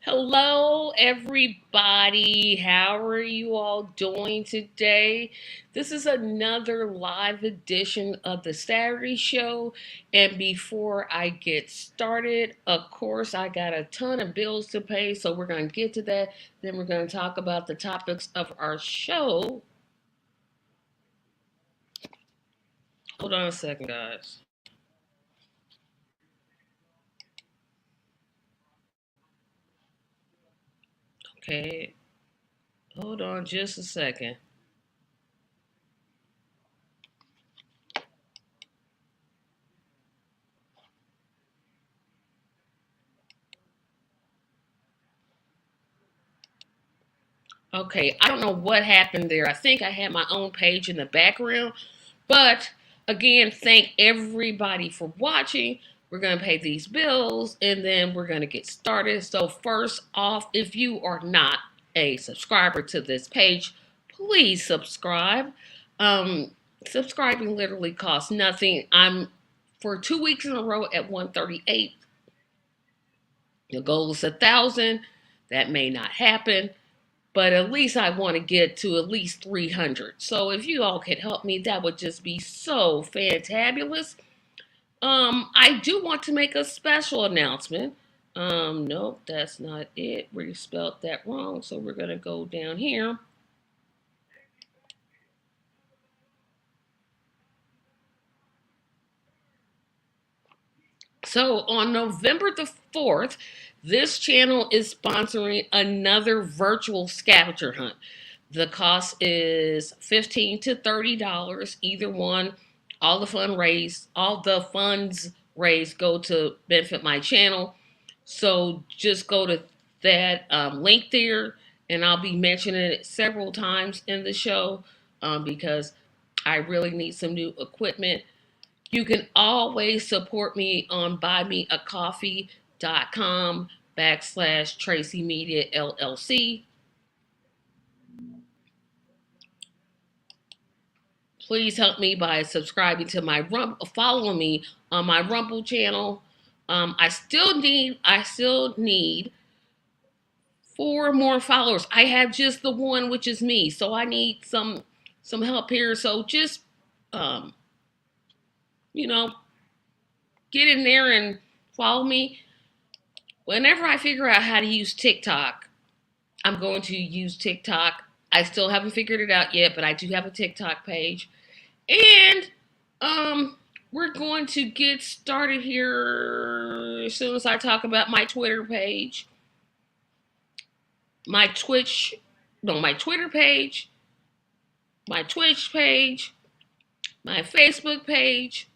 Hello, everybody. How are you all doing today? This is another live edition of the Saturday Show. And before I get started, of course, I got a ton of bills to pay. So we're going to get to that. Then we're going to talk about the topics of our show. Hold on a second, guys. Okay. Hold on just a second. Okay, I don't know what happened there. I think I had my own page in the background. But again, thank everybody for watching. We're going to pay these bills and then we're going to get started. So, first off, if you are not a subscriber to this page, please subscribe. Um, Subscribing literally costs nothing. I'm for 2 weeks in a row at 138. The goal is 1,000. That may not happen, but at least I want to get to at least 300. So if you all could help me, that would just be so fantabulous. I do want to make a special announcement. Nope, that's not it. We spelled that wrong, so we're gonna go down here. So on November the 4th, this channel is sponsoring another virtual scavenger hunt. The cost is $15 to $30, either one. All the funds raised go to benefit my channel. So just go to that link there, and I'll be mentioning it several times in the show because I really need some new equipment. You can always support me on buymeacoffee.com/TRACYMedia LLC. Please help me by subscribing to my follow me on my Rumble channel. I still need 4 more followers. I have just the one, which is me. So I need some help here. So just um, you know, get in there and follow me. Whenever I figure out how to use TikTok, I'm going to use TikTok. I still haven't figured it out yet, but I do have a TikTok page. And we're going to get started here as soon as I talk about my Twitter page, my Twitch, no, my Twitter page, my Twitch page, my Facebook page.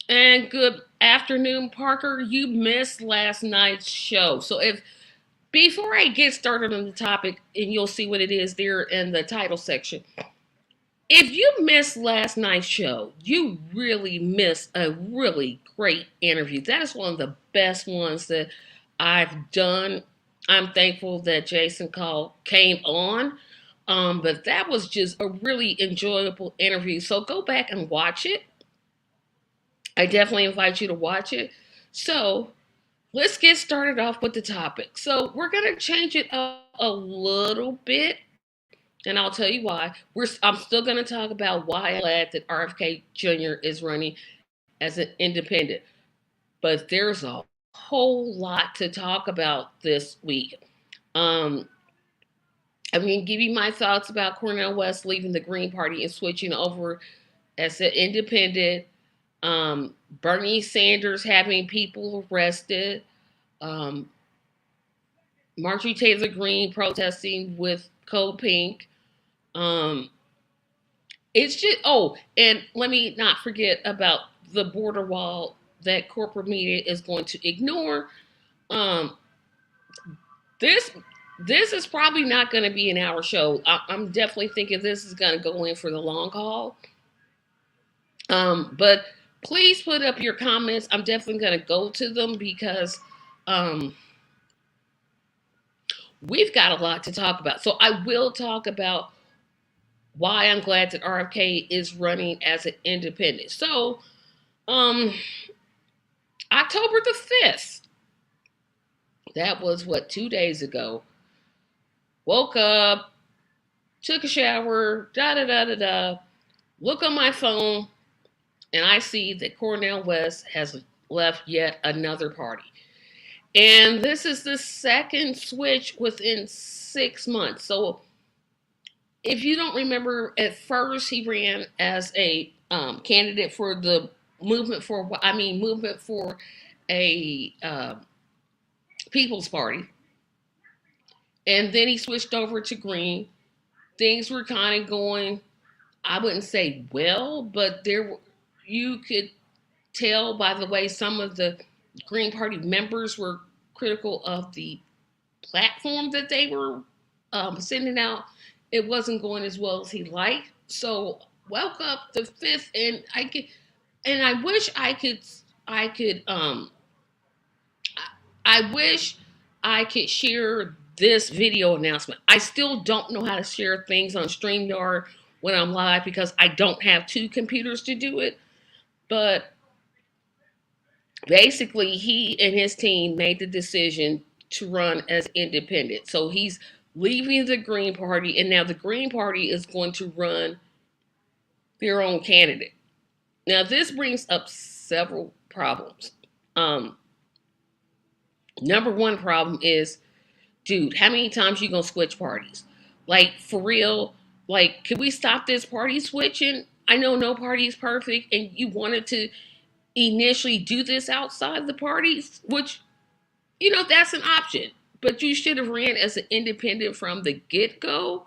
And good afternoon, Parker. You missed last night's show. So if before I get started on the topic, and you'll see what it is there in the title section. If you missed last night's show, you really missed a really great interview. That is one of the best ones that I've done. I'm thankful that Jason Call came on. But that was just a really enjoyable interview. So go back and watch it. I definitely invite you to watch it. So let's get started off with the topic. So we're going to change it up a little bit, and I'll tell you why. I'm still going to talk about why I'm glad that RFK Jr. is running as an independent, but there's a whole lot to talk about this week. Um, I'm going to give you my thoughts about Cornel West leaving the Green Party and switching over as an independent. Bernie Sanders having people arrested. Um, Marjorie Taylor Greene protesting with Code Pink. Um, it's just and let me not forget about the border wall that corporate media is going to ignore. Um, this this is probably not going to be an hour show. I'm definitely thinking this is going to go in for the long haul. But please put up your comments. I'm definitely going to go to them because we've got a lot to talk about. So I will talk about why I'm glad that RFK is running as an independent. So, October the 5th, That was what, 2 days ago. Woke up, took a shower, da da da da da. Look on my phone, and I see that Cornel West has left yet another party. And this is the second switch within 6 months. So if you don't remember, at first he ran as a candidate for the movement for a People's Party, and then he switched over to Green. Things were kind of going, I wouldn't say well, but you could tell by the way some of the Green Party members were critical of the platform that they were sending out. It wasn't going as well as he liked. So woke up the fifth, and I wish I wish I could share this video announcement. I still don't know how to share things on StreamYard when I'm live because I don't have two computers to do it. But basically, he and his team made the decision to run as independent. So he's leaving the Green Party, and now the Green Party is going to run their own candidate. Now, this brings up several problems. Number one problem is, dude, how many times you gonna switch parties? Like, for real? Like, can we stop this party switching? I know no party is perfect, and you wanted to initially do this outside the parties, which, that's an option. But you should have ran as an independent from the get-go,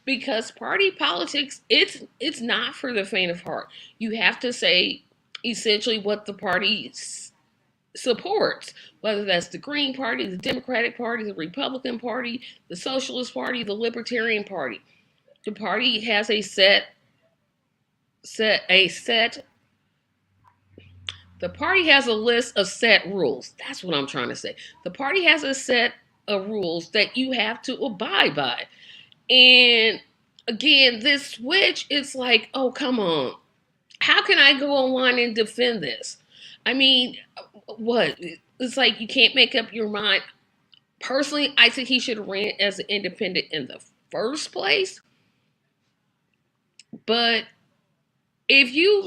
because party politics, it's not for the faint of heart. You have to say essentially what the party supports, whether that's the Green Party, the Democratic Party, the Republican Party, the Socialist Party, the Libertarian Party. The party has the party has a list of set rules. That's what I'm trying to say. The party has a set of rules that you have to abide by. And again, this switch, it's like, oh, come on. How can I go online and defend this? I mean, what? It's like you can't make up your mind. Personally, I think he should have ran as an independent in the first place. But if you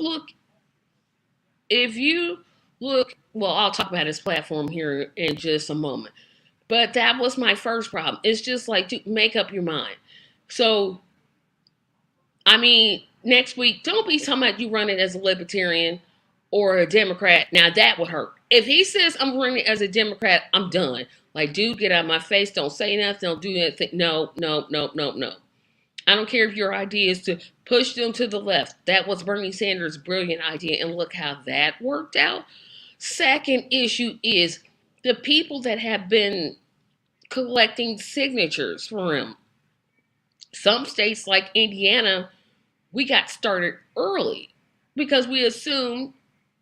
look, well, I'll talk about his platform here in just a moment. But that was my first problem. It's just like, dude, make up your mind. So, I mean, next week, don't be talking about you running as a Libertarian or a Democrat. Now, that would hurt. If he says I'm running as a Democrat, I'm done. Like, dude, get out of my face. Don't say nothing. Don't do anything. No. I don't care if your idea is to push them to the left. That was Bernie Sanders' brilliant idea, and look how that worked out. Second issue is the people that have been collecting signatures for him. Some states like Indiana, we got started early because we assumed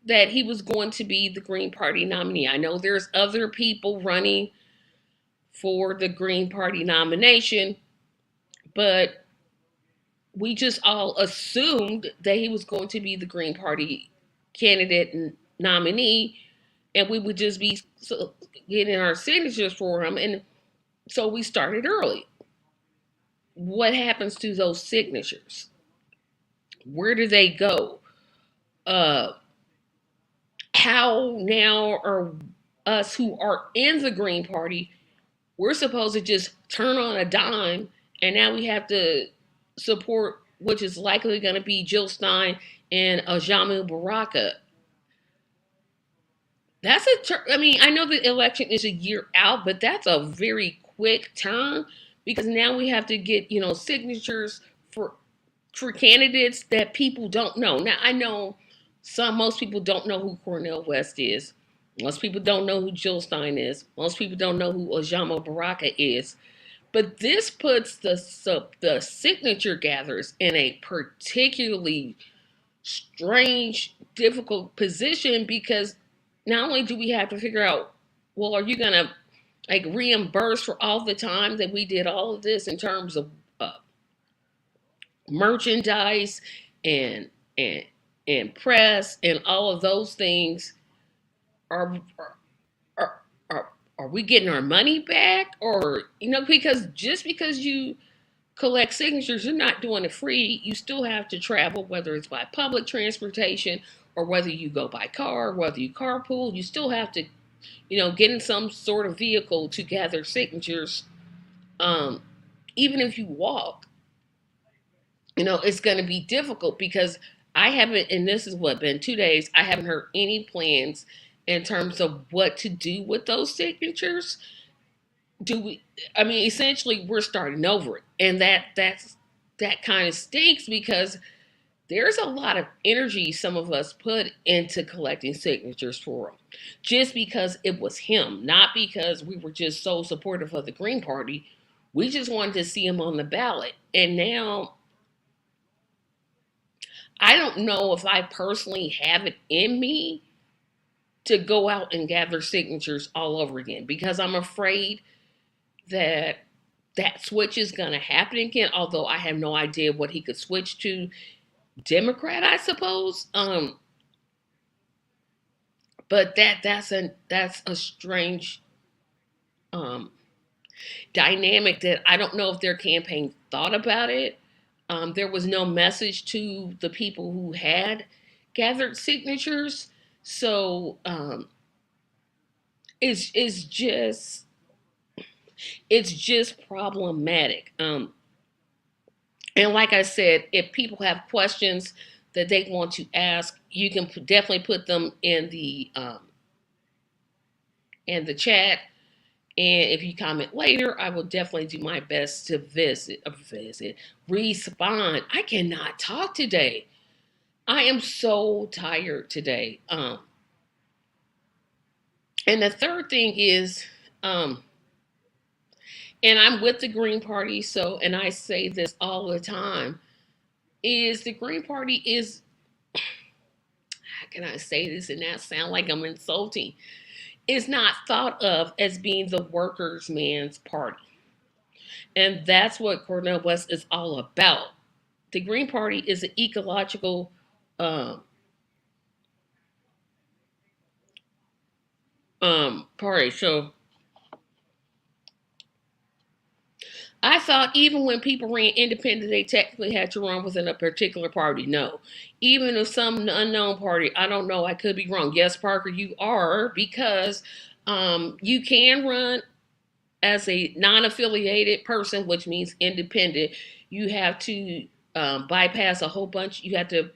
that he was going to be the Green Party nominee. I know there's other people running for the Green Party nomination, but we just all assumed that he was going to be the Green Party candidate and nominee, and we would just be getting our signatures for him. And so we started early. What happens to those signatures? Where do they go? How now are us who are in the Green Party, we're supposed to just turn on a dime, and now we have to support, which is likely going to be Jill Stein and Ajamu Baraka. I know the election is a year out, but that's a very quick turn, because now we have to get, signatures for candidates that people don't know. Now, I know most people don't know who Cornel West is. Most people don't know who Jill Stein is. Most people don't know who Ajamu Baraka is. But this puts the signature gatherers in a particularly strange, difficult position, because not only do we have to figure out, well, are you going to reimburse for all the time that we did all of this in terms of merchandise and press and all of those things? Are are we getting our money back? Or, because just because you collect signatures, you're not doing it free. You still have to travel, whether it's by public transportation or whether you go by car, whether you carpool, you still have to, get in some sort of vehicle to gather signatures. Um, Even if you walk, it's going to be difficult because I haven't, and this is what, been 2 days, I haven't heard any plans in terms of what to do with those signatures. Do we, I mean, essentially we're starting over it. And that kind of stinks because there's a lot of energy some of us put into collecting signatures for him. Just because it was him, not because we were just so supportive of the Green Party. We just wanted to see him on the ballot. And now I don't know if I personally have it in me to go out and gather signatures all over again because I'm afraid that that switch is going to happen again, although I have no idea what he could switch to. Democrat, I suppose. But that's a strange um dynamic that I don't know if their campaign thought about it. There was no message to the people who had gathered signatures, so it's just problematic. And like I said, if people have questions that they want to ask, you can definitely put them in the chat. And if you comment later, I will definitely do my best to respond. I cannot talk today. I am so tired today. And the third thing is, and I'm with the Green Party, and I say this all the time, is the Green Party is, how can I say this and not sound like I'm insulting, is not thought of as being the workers' man's party. And that's what Cornel West is all about. The Green Party is an ecological party. So I thought even when people ran independent, they technically had to run within a particular party. No. Even if some unknown party, I don't know, I could be wrong. Yes, Parker, you are, because you can run as a non-affiliated person, which means independent. You have to bypass a whole bunch. You have to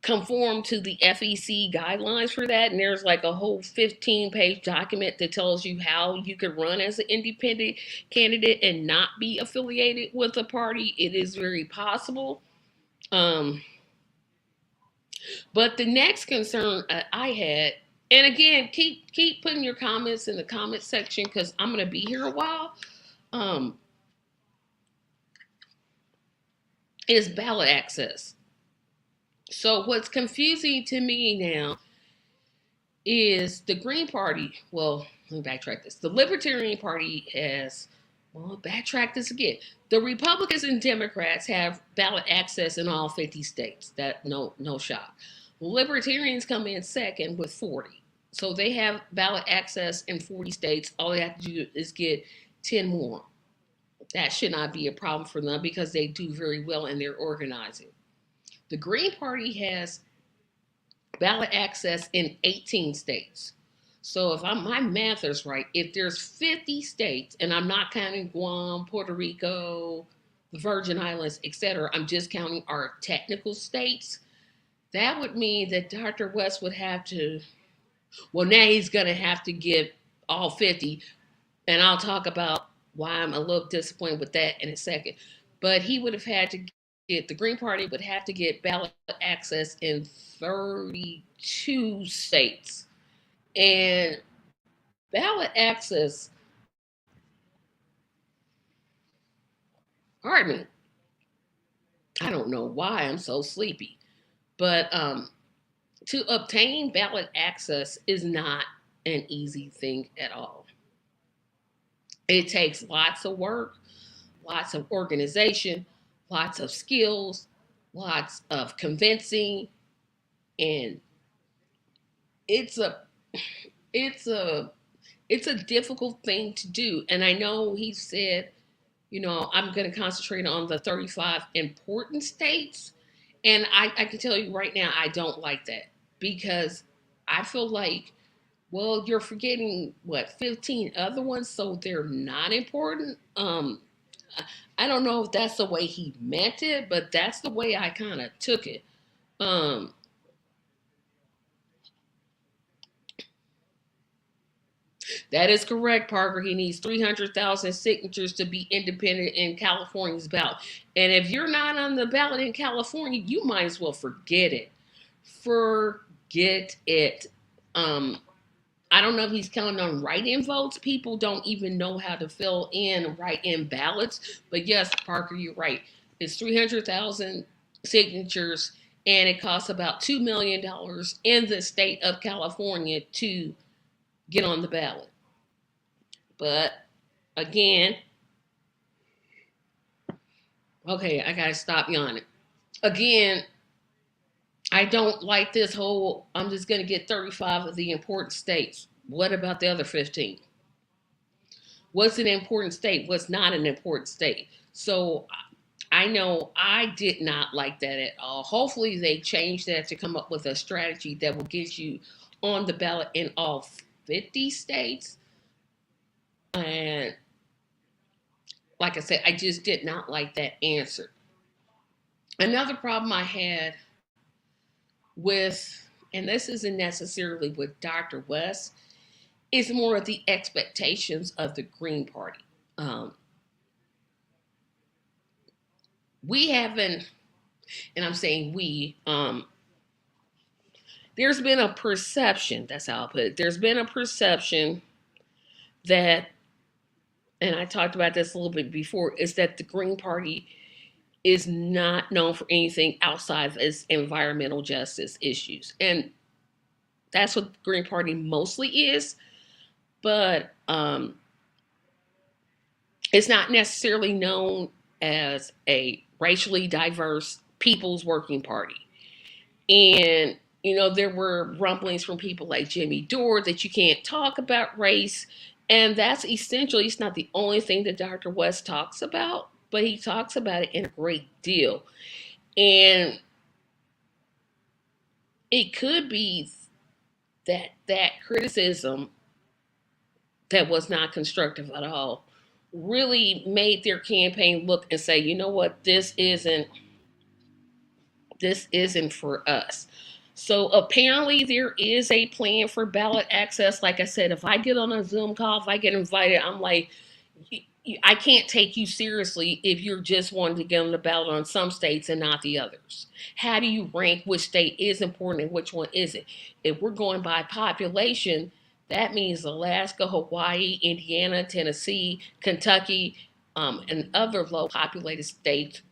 conform to the FEC guidelines for that. And there's like a whole 15-page document that tells you how you can run as an independent candidate and not be affiliated with a party. It is very possible. But the next concern I had, and again, keep putting your comments in the comment section because I'm going to be here a while, is ballot access. So what's confusing to me now is the Green Party. Well, let me backtrack this. The Libertarian Party has, well, backtrack this again. The Republicans and Democrats have ballot access in all 50 states. That no shock. Libertarians come in second with 40. So they have ballot access in 40 states. All they have to do is get 10 more. That should not be a problem for them because they do very well in their organizing. The Green Party has ballot access in 18 states. So if my math is right, if there's 50 states, and I'm not counting Guam, Puerto Rico, the Virgin Islands, etc., I'm just counting our technical states, that would mean that Dr. West would have to, well, now he's going to have to get all 50, and I'll talk about why I'm a little disappointed with that in a second. But he would have had to get, the Green Party would have to get ballot access in 32 states. And ballot access, pardon me, I don't know why I'm so sleepy, but to obtain ballot access is not an easy thing at all. It takes lots of work, lots of organization, lots of skills, lots of convincing, and it's a it's a it's a difficult thing to do. And I know he said, I'm going to concentrate on the 35 important states. And I can tell you right now, I don't like that because I feel like, well, you're forgetting what 15 other ones, so they're not important. I don't know if that's the way he meant it, but that's the way I kind of took it. Um, that is correct, Parker. He needs 300,000 signatures to be independent in California's ballot. And if you're not on the ballot in California, you might as well forget it. Forget it. Um, I don't know if he's counting on write-in votes. People don't even know how to fill in write-in ballots. But yes, Parker, you're right. It's 300,000 signatures, and it costs about $2 million in the state of California to get on the ballot. But again, okay, I gotta stop yawning. Again, I don't like this whole I'm just gonna get 35 of the important states. What about the other 15? What's an important state? What's not an important state? So I know I did not like that at all. Hopefully they change that to come up with a strategy that will get you on the ballot in all 50 states. And like I said, I just did not like that answer. Another problem I had with, and this isn't necessarily with Dr. West, is more of the expectations of the Green Party. Um, we haven't, and I'm saying we, there's been a perception, that's how I'll put it, there's been a perception that, and I talked about this a little bit before, is that the Green Party is not known for anything outside of its environmental justice issues. And that's what the Green Party mostly is. But it's not necessarily known as a racially diverse people's working party. And, there were rumblings from people like Jimmy Dore that you can't talk about race. And that's essentially, it's not the only thing that Dr. West talks about, but he talks about it in a great deal. And it could be that criticism that was not constructive at all really made their campaign look and say, you know what, this isn't for us. So apparently there is a plan for ballot access. Like I said, if I get on a Zoom call, if I get invited, I'm like, I can't take you seriously if you're just wanting to get on the ballot on some states and not the others. How do you rank which state is important and which one isn't? If we're going by population, that means Alaska, Hawaii, Indiana, Tennessee, Kentucky, and other low populated states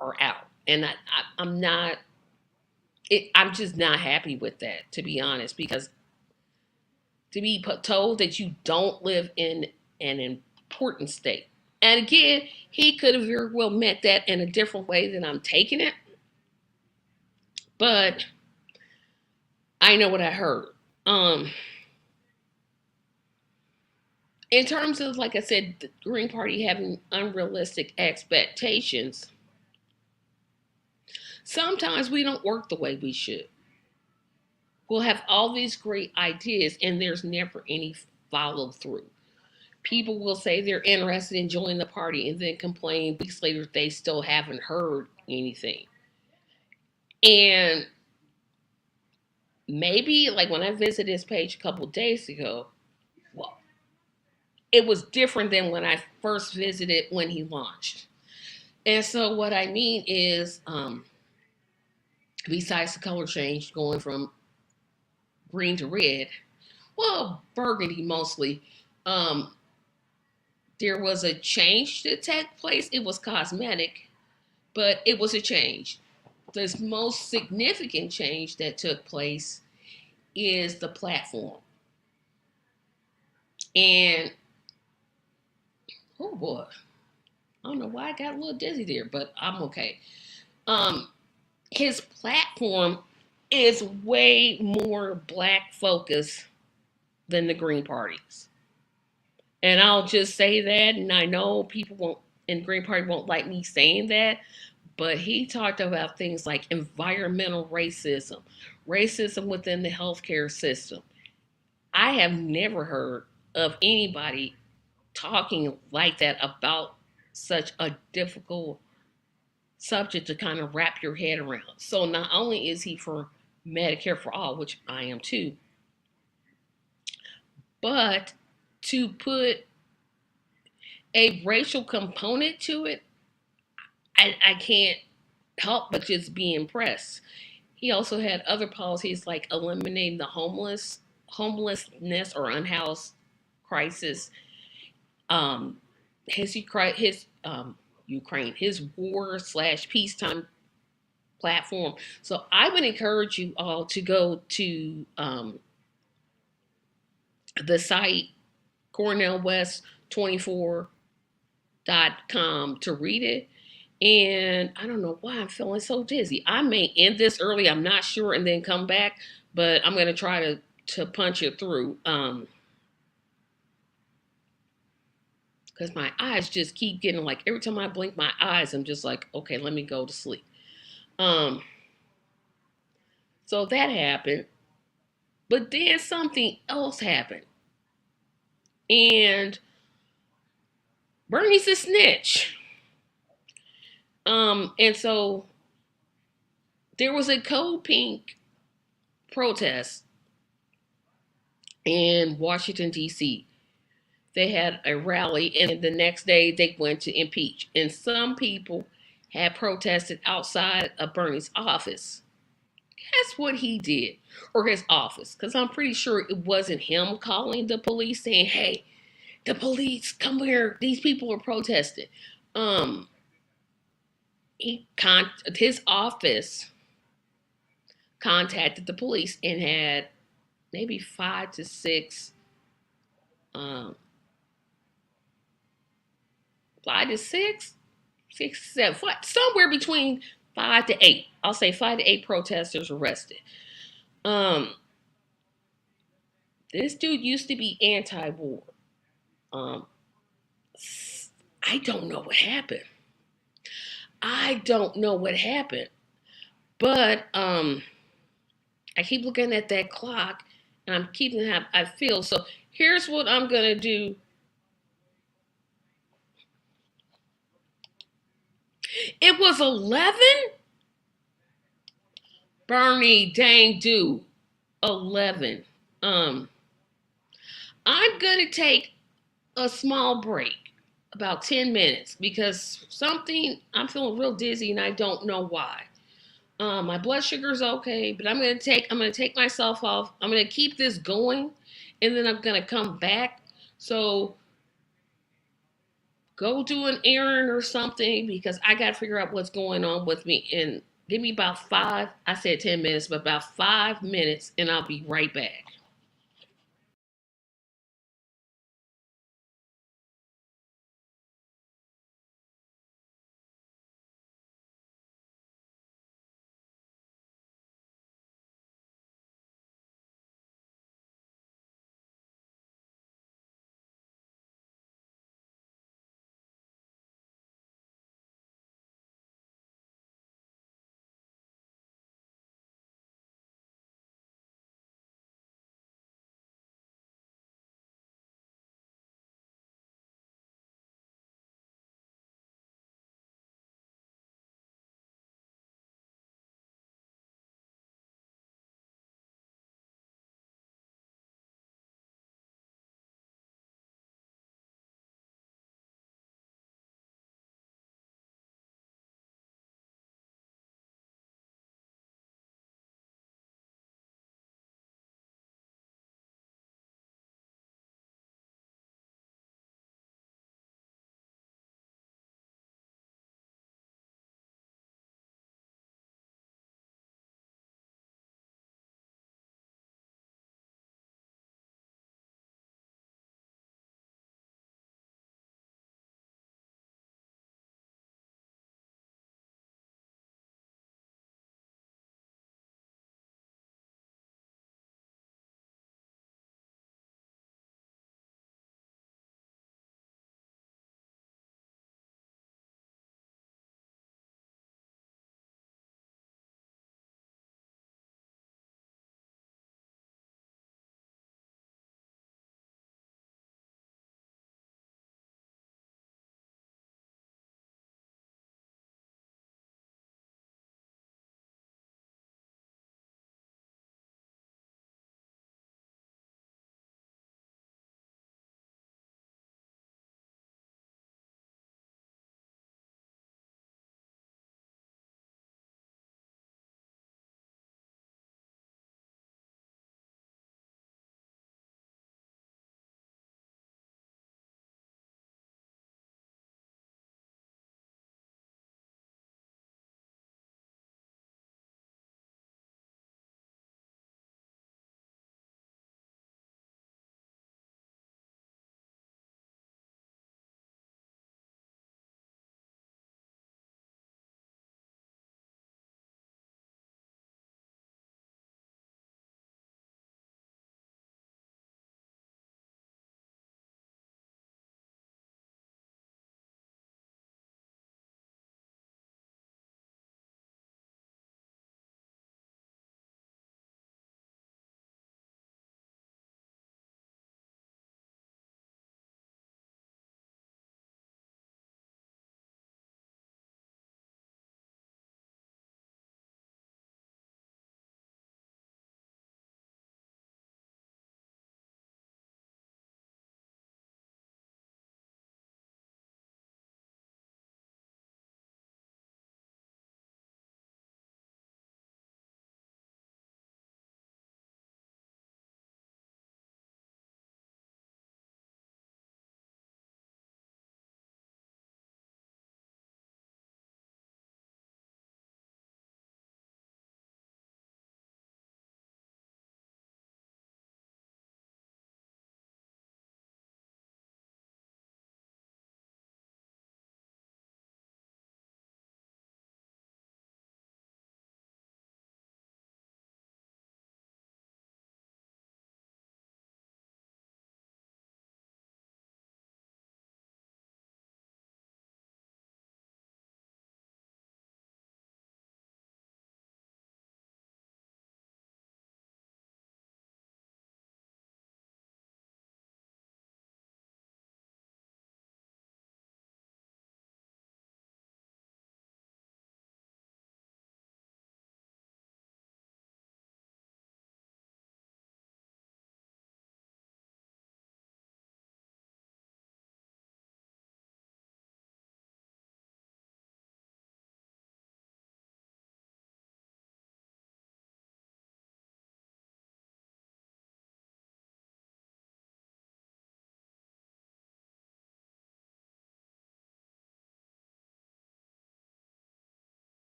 are out. And I'm not, I'm just not happy with that, to be honest, because to be told that you don't live in an important state. And again, he could have very well meant that in a different way than I'm taking it. But I know what I heard. In terms of, like I said, the Green Party having unrealistic expectations, sometimes we don't work the way we should. We'll have all these great ideas and there's never any follow through. People will say they're interested in joining the party and then complain weeks later they still haven't heard anything. And maybe, like when I visited his page a couple of days ago, well, it was different than when I first visited when he launched. And so what I mean is, besides the color change going from green to red, well, burgundy mostly, there was a change that took place. It was cosmetic, but it was a change. The most significant change that took place is the platform. And oh boy, I don't know why I got a little dizzy there, but I'm okay. His platform is way more black focused than the Green parties. And I'll just say that, and I know people won't in the Green Party won't like me saying that, but he talked about things like environmental racism, racism within the healthcare system. I have never heard of anybody talking like that about such a difficult subject to kind of wrap your head around. So not only is he for Medicare for all, which I am too, but to put a racial component to it, I can't help but just be impressed. He also had other policies like eliminating the homelessness or unhoused crisis. Um, Ukraine, his war/peacetime platform. So I would encourage you all to go to the site cornellwest24.com to read it. And I don't know why I'm feeling so dizzy. I may end this early, I'm not sure, and then come back, but I'm gonna try to punch it through. Because my eyes just keep getting like every time I blink my eyes, I'm just like, okay, let me go to sleep. Um, so that happened, but then something else happened, and Bernie's a snitch. And so there was a Code Pink protest in Washington D.C. They had a rally, and the next day they went to impeach. And some people had protested outside of Bernie's office. Guess what he did, or his office? Because I'm pretty sure it wasn't him calling the police saying, "Hey, the police, come here. These people are protesting." Um, his office contacted the police and had maybe 5 to 6, um, 5 to 6, 6, 7, somewhere between 5 to 8. I'll say 5 to 8 protesters arrested. Um, this dude used to be anti-war. Um, I don't know what happened. I don't know what happened, but I keep looking at that clock, and I'm keeping how I feel. So here's what I'm gonna do. It was 11. Bernie, dang dude, 11. Um, I'm gonna take a small break, about 10 minutes, because I'm feeling real dizzy and I don't know why. My blood sugar's okay, but I'm gonna take myself off. I'm gonna keep this going, and then I'm gonna come back. So go do an errand or something, because I gotta figure out what's going on with me. And give me about five. I said 10 minutes, but about 5 minutes, and I'll be right back.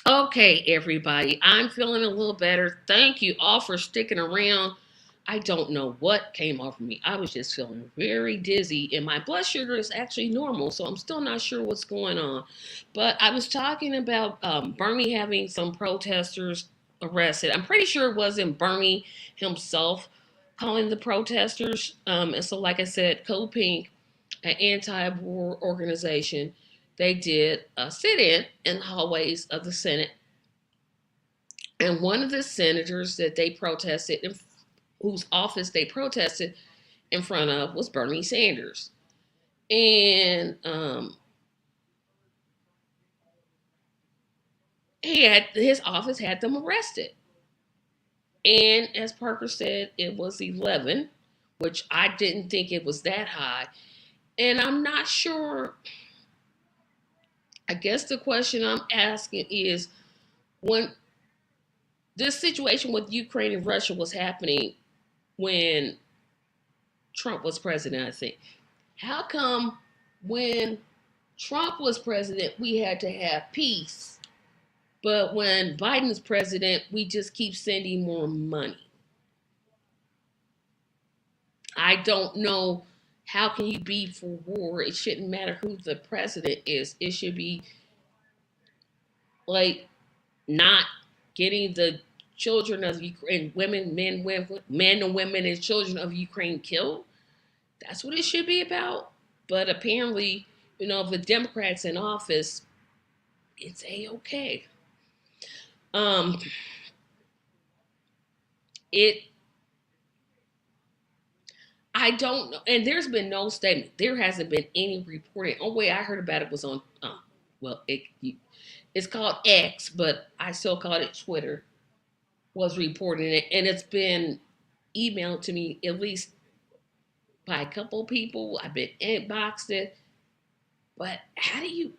Okay, everybody, I'm feeling a little better. Thank you all for sticking around. I don't know what came over me. I was just feeling very dizzy, and my blood sugar is actually normal, so I'm still not sure what's going on. But I was talking about Bernie having some protesters arrested. I'm pretty sure it wasn't Bernie himself calling the protesters. And so, like I said, Code Pink, an anti-war organization, they did a sit-in the hallways of the Senate, and one of the senators that they protested, whose office they protested in front of, was Bernie Sanders. And his office had them arrested. And as Parker said, it was 11, which I didn't think it was that high. And I'm not sure. I guess the question I'm asking is, when this situation with Ukraine and Russia was happening when Trump was president, I think, how come when Trump was president, we had to have peace, but when Biden's president, we just keep sending more money? I don't know. How can you be for war? It shouldn't matter who the president is. It should be like not getting the children of Ukraine, men and women and children of Ukraine killed. That's what it should be about. But apparently, the Democrats in office, it's a-okay. Um, it I don't know, and there's been no statement. There hasn't been any reporting. Oh, way I heard about it was on, well, it's called X, but I still call it Twitter. Was reporting it, and it's been emailed to me at least by a couple people. I've been inboxed it, but how do you?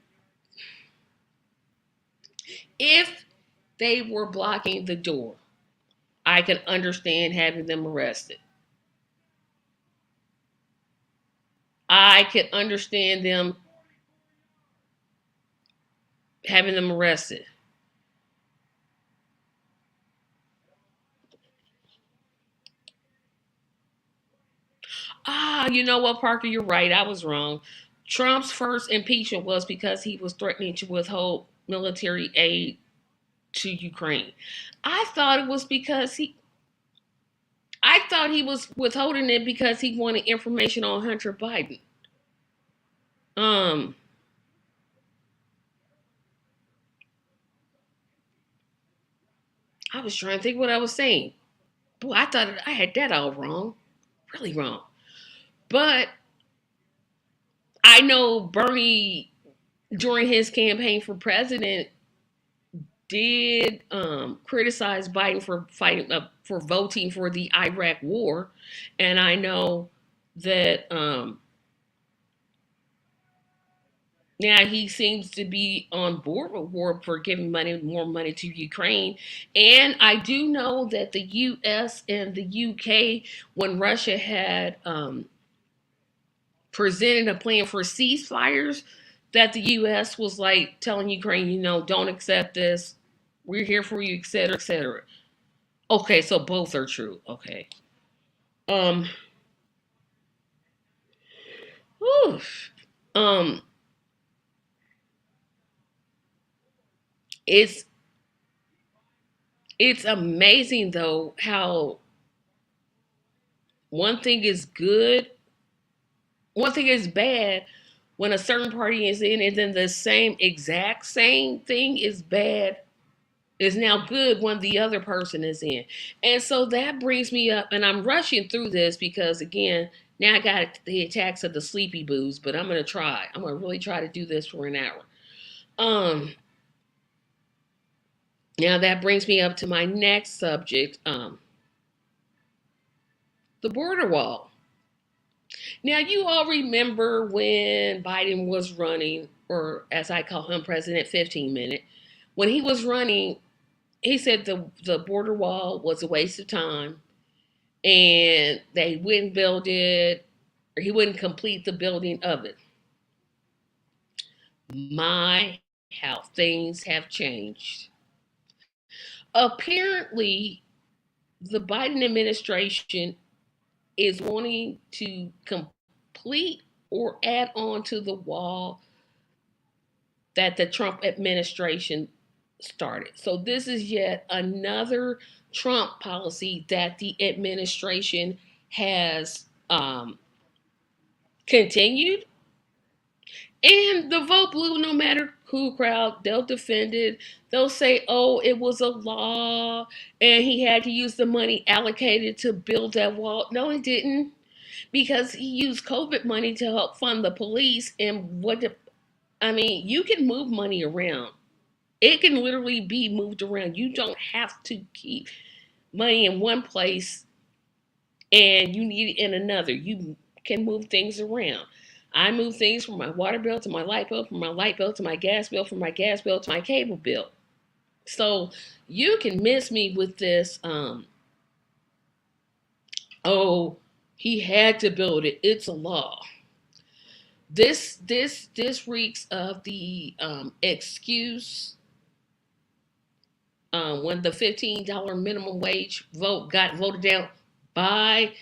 If they were blocking the door, I can understand having them arrested. I can understand them having them arrested. You know what, Parker? You're right. I was wrong. Trump's first impeachment was because he was threatening to withhold military aid to Ukraine. I thought it was because he. I thought he was withholding it because he wanted information on Hunter Biden. Um, I was trying to think what I was saying. Boy, I thought I had that all wrong, really wrong. But I know Bernie, during his campaign for president, did criticize Biden for fighting for voting for the Iraq War, and I know that now he seems to be on board with war for giving more money to Ukraine, and I do know that the U.S. and the U.K., when Russia had presented a plan for ceasefires, that the U.S. was like telling Ukraine, don't accept this. We're here for you, etc., etc. Okay, so both are true. Okay. Um. Whew. Um. It's it's amazing though how one thing is good, one thing is bad when a certain party is in, and then the same exact same thing is bad, is now good when the other person is in. And so that brings me up, and I'm rushing through this because again, now I got the attacks of the sleepy booze, but I'm gonna try. I'm gonna really try to do this for an hour. Um, Now that brings me up to my next subject, the border wall. Now you all remember when Biden was running, or as I call him, President 15 Minute. When he was running, he said the border wall was a waste of time, and they wouldn't build it, or he wouldn't complete the building of it. My, how things have changed. Apparently, the Biden administration is wanting to complete or add on to the wall that the Trump administration started. So this is yet another Trump policy that the administration has continued. And the vote blue, no matter who crowd, they'll defend it. They'll say, oh, it was a law and he had to use the money allocated to build that wall. No, he didn't, because he used COVID money to help fund the police. And I mean, you can move money around. It can literally be moved around. You don't have to keep money in one place and you need it in another. You can move things around. I move things from my water bill to my light bill, from my light bill to my gas bill, from my gas bill to my cable bill. So you can miss me with this, oh, he had to build it. It's a law. This reeks of the excuse when the $15 minimum wage vote got voted down by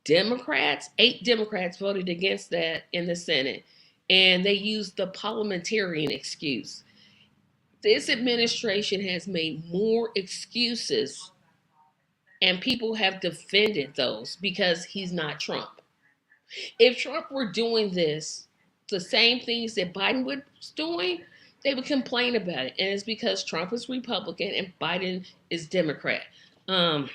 Democrats. 8 Democrats voted against that in the Senate, and they used the parliamentarian excuse. This administration has made more excuses, and people have defended those because he's not Trump. If Trump were doing this, the same things that Biden was doing, they would complain about it. And it's because Trump is Republican and Biden is Democrat. Um,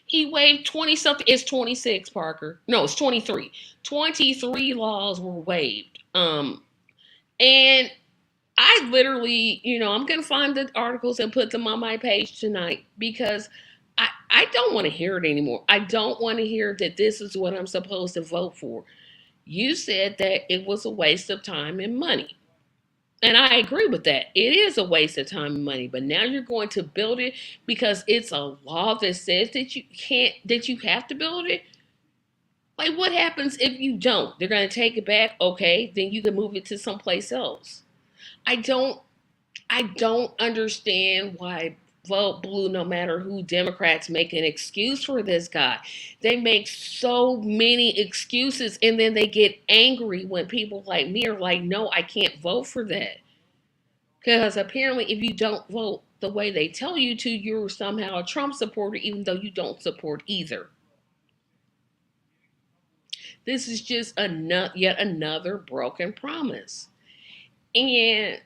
he waived 20 something. It's 26, Parker. No, it's 23. 23 laws were waived. And I literally, I'm going to find the articles and put them on my page tonight because I don't want to hear it anymore. I don't want to hear that this is what I'm supposed to vote for. You said that it was a waste of time and money. And I agree with that. It is a waste of time and money, but now you're going to build it because it's a law that says that you have to build it. Like, what happens if you don't? They're going to take it back. Okay, then you can move it to someplace else. I don't I don't understand why vote blue no matter who. Democrats make an excuse for this guy. They make so many excuses and then they get angry when people like me are like, no, I can't vote for that. Because apparently if you don't vote the way they tell you to, you're somehow a Trump supporter even though you don't support either. This is just yet another broken promise. And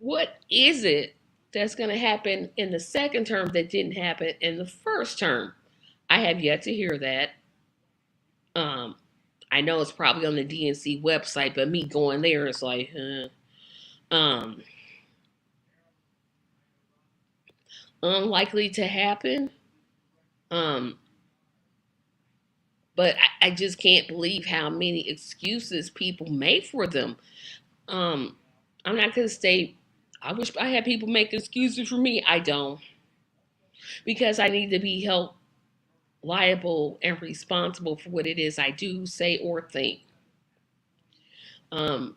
what is it that's going to happen in the second term that didn't happen in the first term? I have yet to hear that. Um, I know it's probably on the DNC website, but me going there is like, um, unlikely to happen. Um, but I just can't believe how many excuses people make for them. Um, I'm not going to say, I wish I had people make excuses for me. I don't. Because I need to be held liable and responsible for what it is I do, say, or think. Um,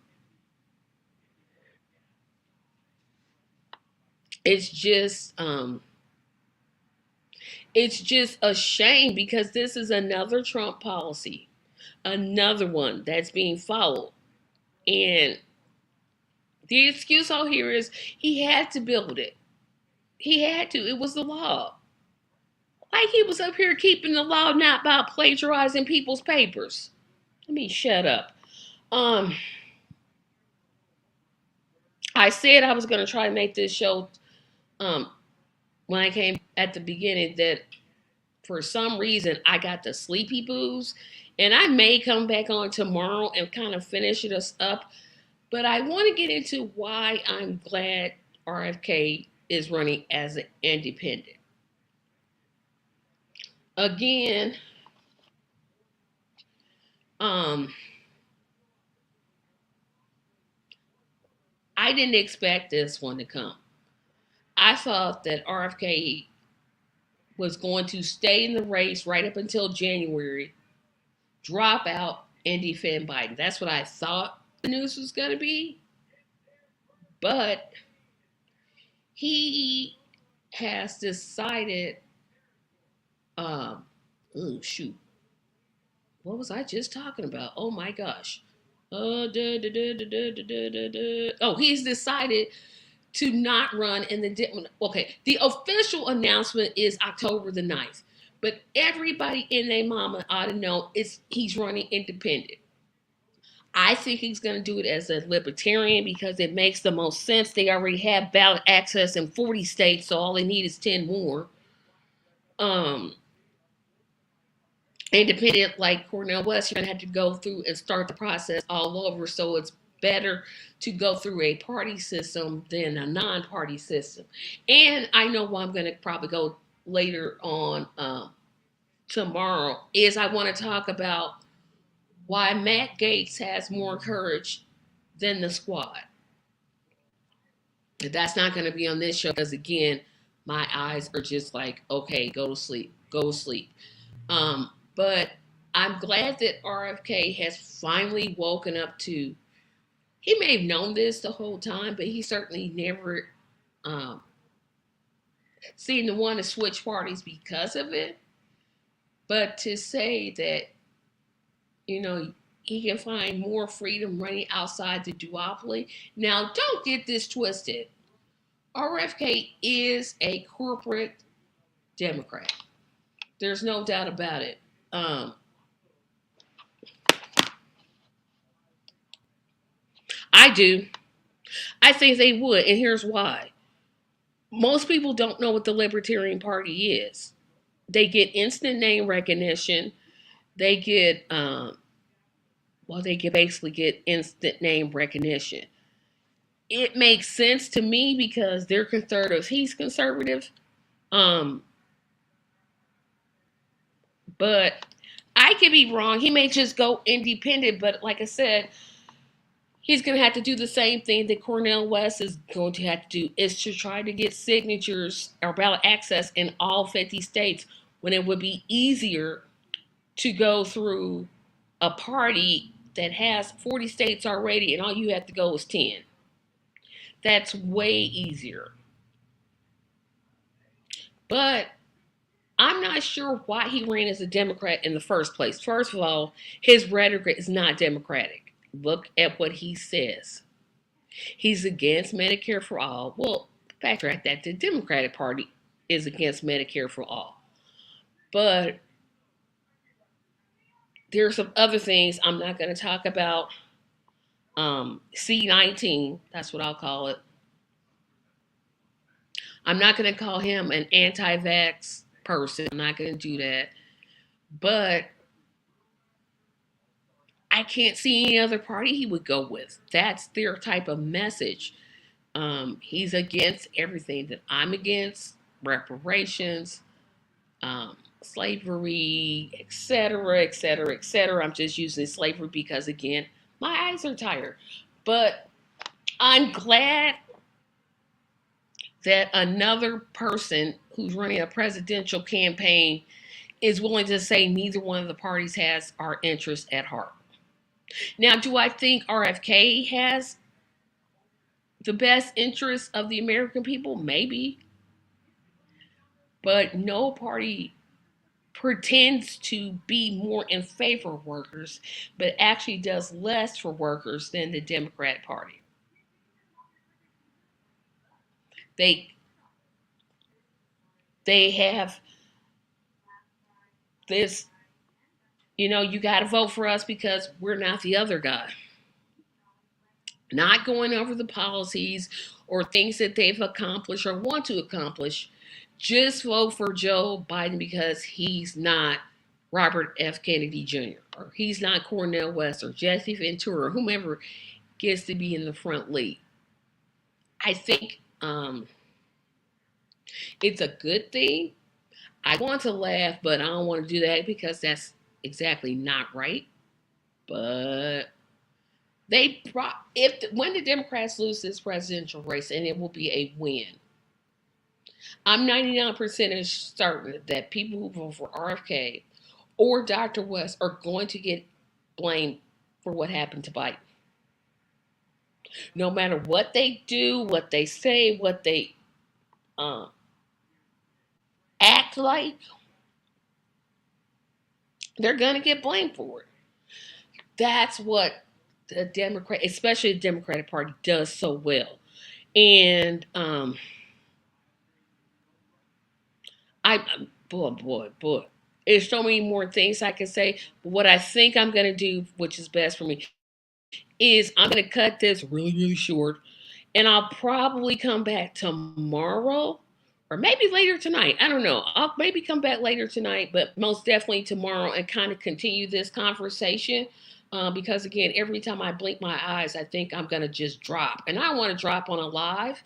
it's just it's just a shame because this is another Trump policy, another one that's being followed, and the excuse out here is he had to build it. He had to. It was the law. Like he was up here keeping the law, not about plagiarizing people's papers. Let me shut up. Um, I said I was going to try to make this show um, when I came at the beginning that for some reason I got the sleepy booze, and I may come back on tomorrow and kind of finish us up. But I want to get into why I'm glad RFK is running as an independent. Again, um, I didn't expect this one to come. I thought that RFK was going to stay in the race right up until January, drop out, and defend Biden. That's what I thought the news was going to be. But he has decided, oh, shoot. What was I just talking about? Oh my gosh. Oh, he's decided to not run in the. Okay, the official announcement is October the 9th. But everybody in their mama ought to know he's running independent. I think he's going to do it as a libertarian because it makes the most sense. They already have ballot access in 40 states, so all they need is 10 more. Independent, like Cornel West, you're going to have to go through and start the process all over. So it's better to go through a party system than a non-party system. And I know why I'm going to probably go later on tomorrow is I want to talk about why Matt Gaetz has more courage than the squad. But that's not going to be on this show because, again, my eyes are just like, okay, go to sleep, go to sleep. But I'm glad that RFK has finally woken up to. He may have known this the whole time, but he certainly never seemed to want to switch parties because of it. But to say that, he can find more freedom running outside the duopoly. Now, don't get this twisted. RFK is a corporate Democrat. There's no doubt about it. I do. I think they would, and here's why. Most people don't know what the Libertarian Party is. They get instant name recognition. They get, basically get instant name recognition. It makes sense to me because they're conservative. He's conservative. But I could be wrong. He may just go independent, but like I said, he's going to have to do the same thing that Cornel West is going to have to do, is to try to get signatures or ballot access in all 50 states when it would be easier to go through a party that has 40 states already and all you have to go is 10. That's way easier. But I'm not sure why he ran as a Democrat in the first place. First of all, his rhetoric is not Democratic. Look at what he says. He's against Medicare for all. Well, backtrack that. The Democratic Party is against Medicare for all. But there are some other things I'm not going to talk about. C19, that's what I'll call it. I'm not going to call him an anti-vax person. I'm not going to do that. But I can't see any other party he would go with. That's their type of message. He's against everything that I'm against, reparations, slavery, etc., etc., etc. I'm just using slavery because, again, my eyes are tired. But I'm glad that another person who's running a presidential campaign is willing to say neither one of the parties has our interests at heart. Now, do I think RFK has the best interests of the American people? Maybe. But no party pretends to be more in favor of workers, but actually does less for workers than the Democrat Party. They have this, you got to vote for us because we're not the other guy. Not going over the policies or things that they've accomplished or want to accomplish. Just vote for Joe Biden because he's not Robert F. Kennedy Jr. or he's not Cornel West or Jesse Ventura or whomever gets to be in the front lead. I think it's a good thing. I want to laugh, but I don't want to do that because that's exactly not right. But when the Democrats lose this presidential race, and it will be a win, I'm 99% certain that people who vote for RFK or Dr. West are going to get blame for what happened to Biden. No matter what they do, what they say, what they uh, act like, they're going to get blamed for it. That's what the Democrat, especially the Democratic Party, does so well. And boy, there's so many more things I can say. But what I think I'm going to do, which is best for me, is I'm going to cut this really short, and I'll probably come back tomorrow or maybe later tonight. I don't know. I'll maybe come back later tonight, but most definitely tomorrow and kind of continue this conversation. Because again, every time I blink my eyes, I think I'm going to just drop. And I want to drop on a live.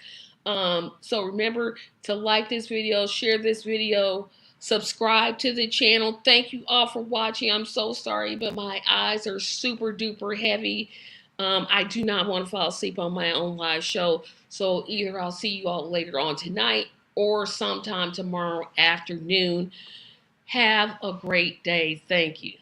So remember to like this video, share this video, subscribe to the channel. Thank you all for watching. I'm so sorry, but my eyes are super duper heavy. I do not want to fall asleep on my own live show. So either I'll see you all later on tonight or sometime tomorrow afternoon. Have a great day. Thank you.